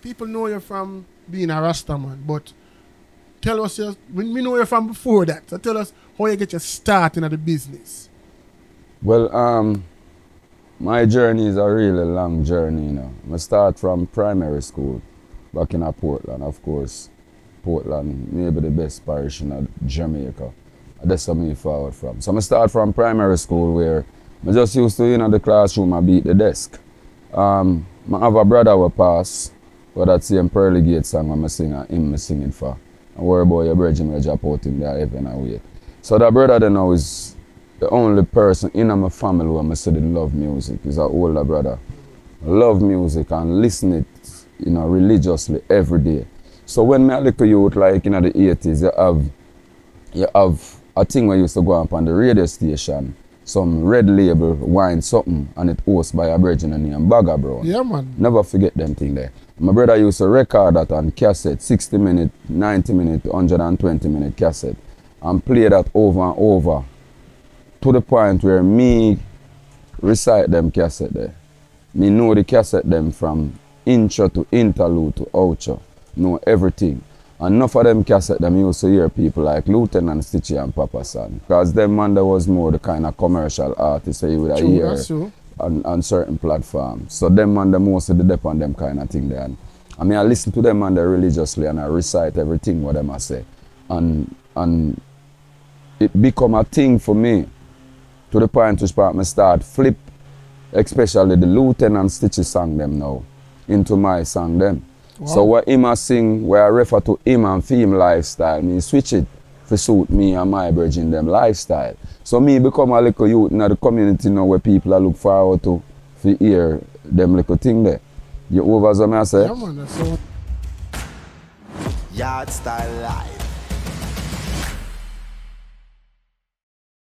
people know you from being a Rasta man, but tell us, we know you from before that, so tell us how you get your start in the business. Well, my journey is a really long journey, you know. I start from primary school back in Portland, of course. Portland, maybe the best parish in Jamaica. That's where I forward from. So I start from primary school where I just used to, the classroom, I beat the desk. I have a brother who passed, but that same Pearly Gate song I'm singing for. I worry about your brethren will drop out in there heaven and wait. So that brother then now is the only person in my family who I said love music. He's an older brother. I love music and listen it, religiously every day. So when I look at youth like in the 80s, you have a thing where you used to go up on the radio station, some red label wine something, and it hosted by a brethren named Bagger Brown. Yeah, man. Never forget them thing there. My brother used to record that on cassette, 60 minute, 90 minute, 120 minute cassette, and play that over and over to the point where me recite them cassette there. Me know the cassette them from intro to interlude to outro, know everything. And enough of them cassette them used to hear people like Lieutenant Stitchie and Papa San. Because them man there was more the kind of commercial artists that you would hear on certain platforms. So them man the most of the dep on them kind of thing there. And I mean I listen to them man there religiously and I recite everything what them I say. And it become a thing for me to the point which part me start flip, especially the Lieutenant Stitchie song them now, into my song them. Wow. So what him a sing, where I refer to him and film lifestyle, me switch it to suit me and my brethren them lifestyle. So me become a little youth in the community now where people are look forward to hear them little thing there. You over as I say? Yeah, man, that's so. Yardstyle life.